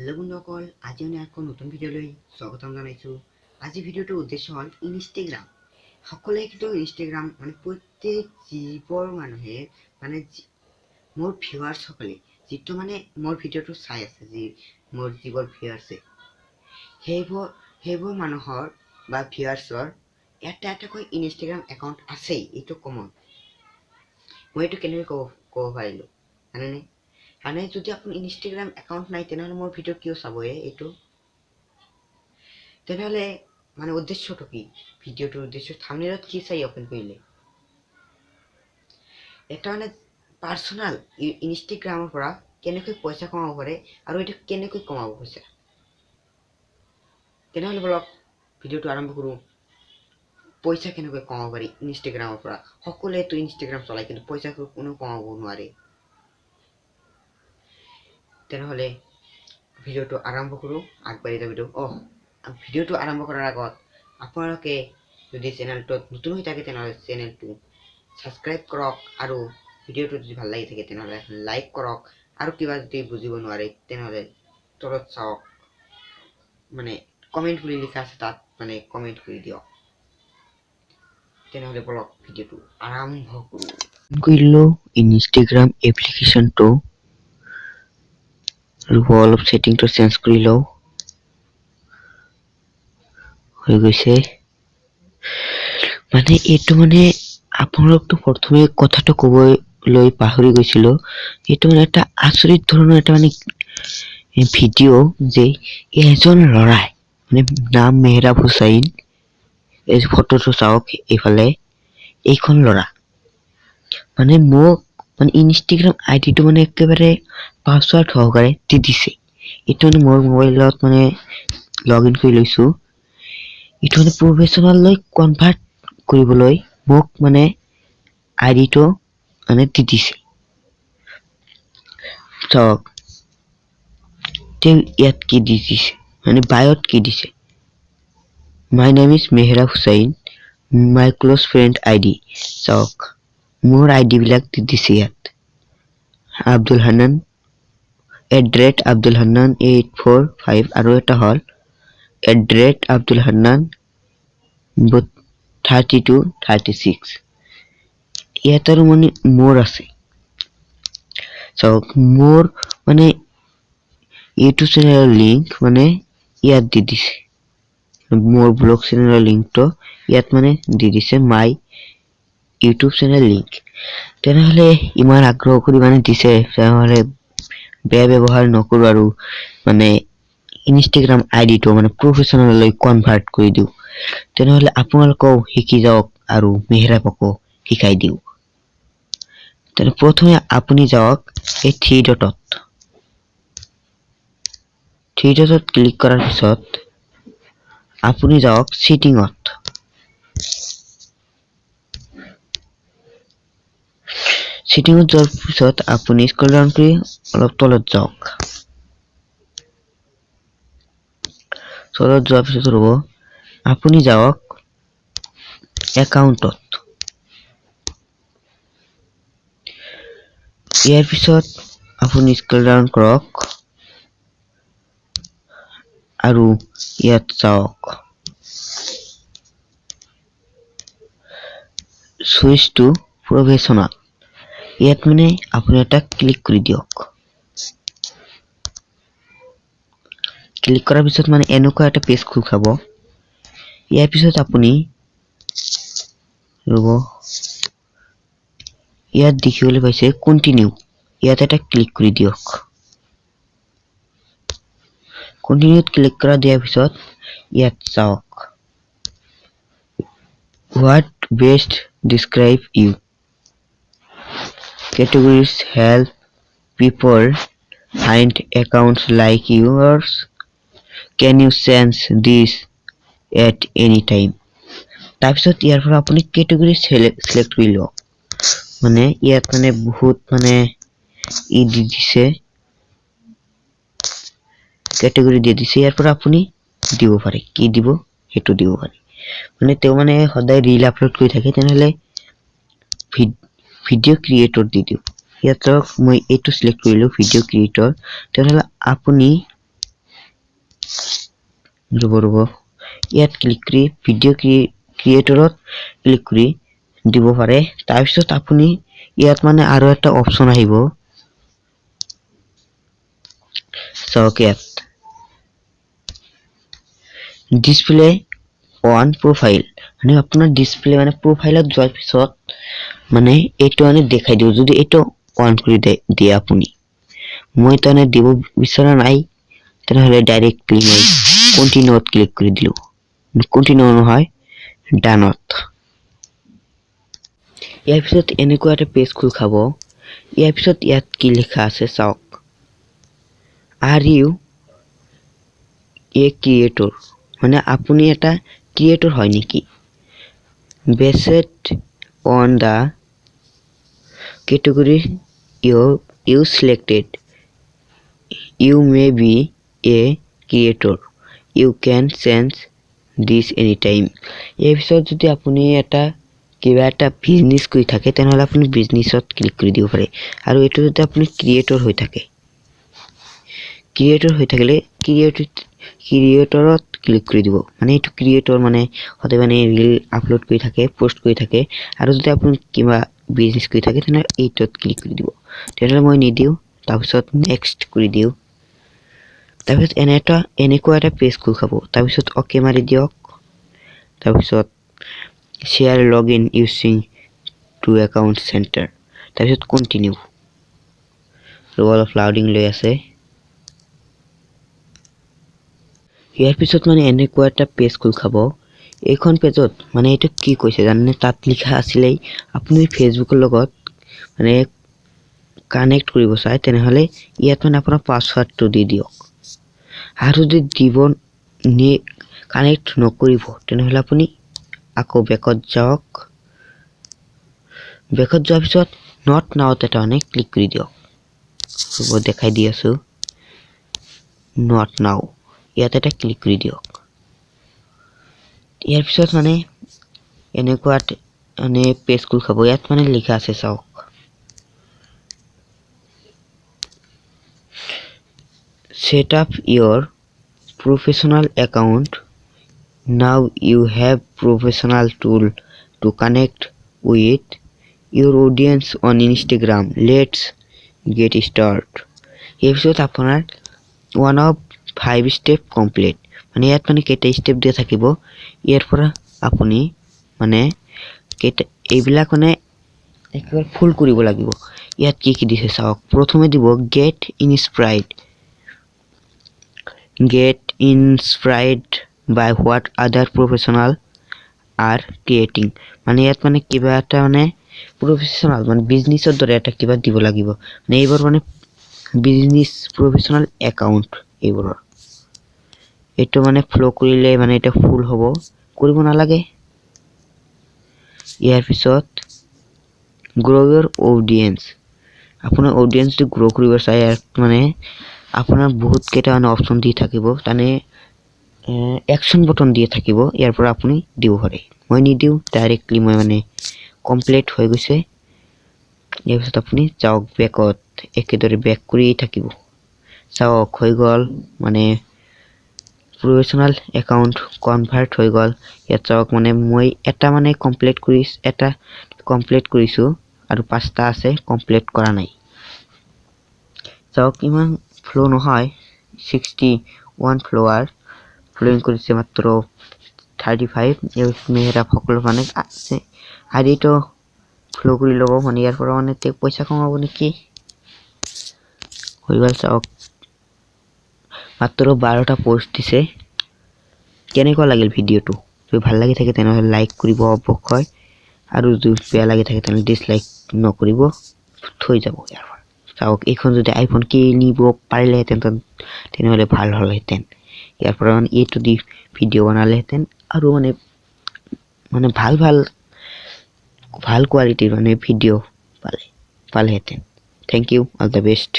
Hello बंधुসকল আজি আমি আকৌ নতুন ভিডিঅ'লৈ স্বাগতম জনাইছো। আজি ভিডিঅ'টোৰ উদ্দেশ্য হ'ল ইনষ্টাগ্ৰাম। সকলোৱে কিন্তু ইনষ্টাগ্ৰাম মানে প্ৰত্যেক জীৱৰ মানুহে মানে মোৰ ভিউৱাৰ্ছ সকলে যিটো মানে মোৰ ভিডিঅ'টো চাই আছে, যি মোৰ যিবোৰ ভিউৱাৰ্ছে সেইবোৰ মানুহৰ বা ভিউৱাৰ্ছৰ এটাকৈ ইনষ্টাগ্ৰাম একাউণ্ট আছেই। এইটো কমন। মই এইটো কেনেকৈ ক'ব পাৰিলোঁ জানেনে? মানে যদি আপোনাৰ ইনষ্টাগ্ৰাম একাউণ্ট নাই তেনেহ'লে মোৰ ভিডিঅ' কিয় চাব? এইটো তেনেহ'লে মানে উদ্দেশ্যটো কি? ভিডিঅ'টোৰ উদ্দেশ্য থাম্বনেইলত কি চাই অপেন কৰিলে? এটা মানে পাৰ্চনেল ইনষ্টাগ্ৰামৰ পৰা কেনেকৈ পইচা কমাব পাৰে আৰু এইটো কেনেকৈ কমাব পইচা, তেনেহ'লে বলক ভিডিঅ'টো আৰম্ভ কৰোঁ। পইচা কেনেকৈ কমাব পাৰি ইনষ্টাগ্ৰামৰ পৰা? সকলোৱেতো ইনষ্টাগ্ৰাম চলায় কিন্তু পইচা কোনো কমাব নোৱাৰে। তেনেহ'লে ভিডিঅ'টো আৰম্ভ কৰোঁ। আগবাঢ়ি যাব ভিডিঅ'টো আৰম্ভ কৰাৰ আগত আপোনালোকে যদি চেনেলটোত নতুন হৈ থাকে তেনেহ'লে চেনেলটো ছাবস্ক্ৰাইব কৰক, আৰু ভিডিঅ'টো যদি ভাল লাগি থাকে তেনেহ'লে লাইক কৰক, আৰু কিবা যদি বুজিব নোৱাৰে তেনেহ'লে তলত চাওক, মানে কমেণ্ট বুলি লিখা আছে, তাত মানে কমেণ্ট কৰি দিয়ক। তেনেহ'লে বলক ভিডিঅ'টো আৰম্ভ কৰোঁ। কৰিলোঁ ইনষ্টাগ্ৰাম এপ্লিকেশ্যনটো অলপ সেটিংটো চেঞ্জ কৰি লওঁ। হৈ গৈছে। মানে এইটো মানে আপোনালোকতো প্ৰথমে কথাটো ক'বলৈ পাহৰি গৈছিলো। এইটো মানে এটা আচৰিত ধৰণৰ এটা মানে ভিডিঅ' যে এজন ল'ৰাই মানে নাম মেহৰাব হুছাইন, এই ফটোটো চাওক এইফালে, এইখন ল'ৰা মানে মোক মানে ইনষ্টাগ্ৰাম আইডিটো মানে একেবাৰে পাছৱৰ্ড সহকাৰে দি দিছে। এইটো মানে মোৰ মোবাইলত মানে লগ ইন কৰি লৈছো। এইটো মানে প্ৰফেচনেললৈ কনভাৰ্ট কৰিবলৈ মোক মানে আইডিটো মানে দি দিছে। চাওক তেওঁ ইয়াত কি দি দিছে, মানে বায়ত কি দিছে, my name is Mehrab Hussain, my close friend ID. চাওক মোৰ আইডি বিলাক দি দিছে ইয়াত। আব্দুল হান্নান @Abdul Hannan 845, আৰু এটা হ'ল @Abdul Hannan 3236। ইয়াত আৰু মানে মোৰ আছে। চাওক মোৰ মানে ইউটিউব চেনেলৰ লিংক মানে ইয়াত দি দিছে। মোৰ ব্লগ চেনেলৰ লিংকটো ইয়াত মানে দি দিছে, মাই ইউটিউব চেনেল লিংক। তেনেহ'লে ইমান আগ্ৰহ কৰি মানে দিছে, তেনেহ'লে বেয়া ব্যৱহাৰ নকৰো আৰু মানে ইনষ্টাগ্ৰাম আইডিটো মানে প্ৰফেচনেললৈ কনভাৰ্ট কৰি দিওঁ। তেনেহ'লে আপোনালোকেও শিকি যাওক আৰু মেহৰাবকো শিকাই দিওঁ। তেনে প্ৰথমে আপুনি যাওক এই থ্ৰী ডটত ক্লিক কৰাৰ পিছত আপুনি যাওক সেটিংত। সেটিংত যোৱাৰ পিছত আপুনি স্ক্ৰল ডাউন কৰি অলপ তলত যাওক। তলত যোৱাৰ পিছত ৰ'ব, আপুনি যাওক একাউণ্টত। ইয়াৰ পিছত আপুনি স্ক্ৰল ডাউন কৰক আৰু ইয়াত যাওক সুইচ টু প্ৰফেচনেল। ইয়াত মানে আপুনি এটা ক্লিক কৰি দিয়ক। ক্লিক কৰাৰ পিছত মানে এনেকুৱা এটা পেজ খোল খাব। ইয়াৰ পিছত আপুনি ৰ'ব, ইয়াত দেখিবলৈ পাইছে কন্টিনিউ, ইয়াত এটা ক্লিক কৰি দিয়ক। কন্টিনিউত ক্লিক কৰা দিয়াৰ পিছত ইয়াত চাওক what best describe you, categories help people find accounts like yours, can you change this at any time। তাৰপিছত ইয়াৰ পৰা আপুনি কেটেগৰী সিলেক্ট কৰি লওক। মানে ইয়াত মানে বহুত মানে ই দি দিছে, কেটেগৰী দি দিছে। ইয়াৰ পৰা আপুনি দিব পাৰে, কি দিব সেইটো দিব পাৰে। মানে তেওঁ মানে সদায় ৰিল আপলোড কৰি থাকে, তেনেহ'লে ভিডিঅ' ক্ৰিয়েটৰ দি দিওঁ। ইয়াত মই এইটো সিলেক্ট কৰিলো ভিডিঅ' ক্ৰিয়েটৰ। তেনেহ'লে আপুনি ৰব ইয়াত ক্লিক কৰি ভিডিঅ' ক্ৰিয়েটৰত ক্লিক কৰি দিব পাৰে তাৰপিছত আপুনি ইয়াত মানে আৰু এটা অপচন আহিব চাওক ইয়াত ডিসপ্লে অন প্ৰোফাইল মানে আপনাৰ ডিসপ্লে মানে প্ৰোফাইলত যোৱাৰ পিছত মানে এইটো মানে দেখাই দিব যদি এইটো অন কৰি দিয়ে আপুনি মই তানে দিব বিচৰা নাই তেনেহলে ডাইৰেক্টলি মই কন্টিনিউত ক্লিক কৰি দিলো কন্টিনিউ নহয় ডানত ইয়াৰ পিছত এনেকুৱা এটা পেজ খোল খাব ইয়াৰ পিছত ইয়াত কি লিখা আছে চাওক আর ইউ এ ক্রিয়েটর মানে আপনি এটা ক্রিয়েটর হয় নাকি based on the category you selected you may be a creator you can change this anytime এই পিছত যদি আপুনি এটা কিবা এটা বিজনেস কৰি থাকে তেনেহলে আপুনি বিজনেসত ক্লিক কৰি দিব পাৰে আৰু এটো যদি আপুনি ক্ৰিয়েটৰ হৈ থাকে ক্ৰিয়েটৰ হৈ থাকিলে ক্ৰিয়েটৰত ক্লিক কৰি দিব মানে এটো ক্ৰিয়েটৰ মানে হতে মানে ৰীল আপলোড কৰি থাকে পোষ্ট কৰি থাকে আৰু যদি আপুনি কিবা বিজনেস কৰি থাকে তেনে এইটোত ক্লিক কৰি দিব তেনেহলে মই নিদিও তাৰপিছত নেক্সট কৰি দিও তাৰপিছত এনেকুৱা এটা পেজ খোল খাব তাৰপিছত ওকে মাৰি দিয়ক তাৰপিছত share login using to account center তাৰপিছত কন্টিনিউ ৰ'ল অফ লাউডিং লৈ আছে ইয়াৰ পিছত মানে এনেকুৱা এটা পেজ খোল খাব এইখন পেজত মানে এটা কি কৈছে জানেনে তাত লিখা আছিল আপুনি ফেসবুকৰ লগত মানে কানেক্ট কৰিব চাই তেনেহলে ইয়াত মানে আপোনাৰ পাসওয়াৰ্ডটো দি দিয়ক আৰু যদি দিব কানেক্ট নকৰিব তেনেহলে আপুনি আকৌ বেকত যাওক বেকত যোৱাৰ পিছত নট নাও এটা মানে ক্লিক কৰি দিয়ক সব দেখাই দি আছো নট নাও ইয়াত এটা ক্লিক কৰি দিয়ক ইয়াৰ পিছত মানে এনেকুৱা মানে পেজ খোল খাব ইয়াত মানে লিখা আছে চাওক set up your professional account now you have professional tool to connect with your audience on Instagram let's get started এই পিছত আপোনাৰ one of 5 step complete মানে ইয়াত মানে কেটা স্টেপ দিয়া থাকিব ইয়াৰ পৰা আপুনি মানে কেটা এইবিলাক মানে একবাৰ ফুল কৰিব লাগিব ইয়াত কি দিছে চাওক প্ৰথমে দিব get inspired by what other professional are creating মানে ইয়াত মানে কিবা এটা মানে প্ৰফেশনাল মানে বিজনেছৰ দৰে এটা কিবা দিব লাগিব মানে এইবোৰ মানে বিজনেছ প্ৰফেশনাল একাউন্ট এইবোৰ এটো মানে ফ্লো কৰিলে মানে এটা ফুল হ'ব কৰিব নালাগে ইয়াৰ পিছত grow your audience আপোনাৰ অডিয়েন্সটো গ্ৰো কৰিব চাই মানে আপোনাৰ বহুত কেটা মানে অপচন দি থাকিব তানে অ্যাকশন বটন দিয়ে থাকিব ইয়াৰ পৰা আপুনি দিব পাৰে মই নিদিও ডাইৰেক্টলি মই মানে কমপ্লিট হৈ গৈছে ইয়াৰ পিছত আপুনি যাওক বেকত একেদৰে বেক কৰি থাকিব চাওক হৈ গল মানে প্ৰফেশনাল একাউন্ট কনভাৰ্ট হৈ গল ইয়াত চাওক মানে মই এটা মানে কমপ্লিট কৰিছো আৰু পাঁচটা আছে কমপ্লিট কৰা নাই চাওক ইমান ফ্লো নহয় 61 ফ্লোৱাৰ ফ্লোইং কৰিছে মাত্ৰ 35 এই মেৰা সকলো মানে আছে আৰু এটো ফ্লো কৰি লব মানে ইয়াৰ পৰা মানে তে পইচা কমাব নেকি হৈ গল চাওক মাত্ৰ 12টা পোষ্ট দিছে কেনেকুৱা লাগিল ভিডিওটো যদি ভাল লাগি থাকে তেনেহলে লাইক কৰিব অবশ্যই আৰু যদি বেয়া লাগি থাকে তেনেহলে ডিসলাইক নকৰিব থৈ যাব ইয়াৰ পৰা চাওক এখন যদি আইফোন কিনিব পাৰিলে তেনেহলে ভাল হলহেতেন ইয়াৰ পৰা মানে এইটো দি ভিডিও বনালেহেতেন আৰু মানে ভাল কোৱালিটিৰ মানে ভিডিও পালেহেতেন thank you all the best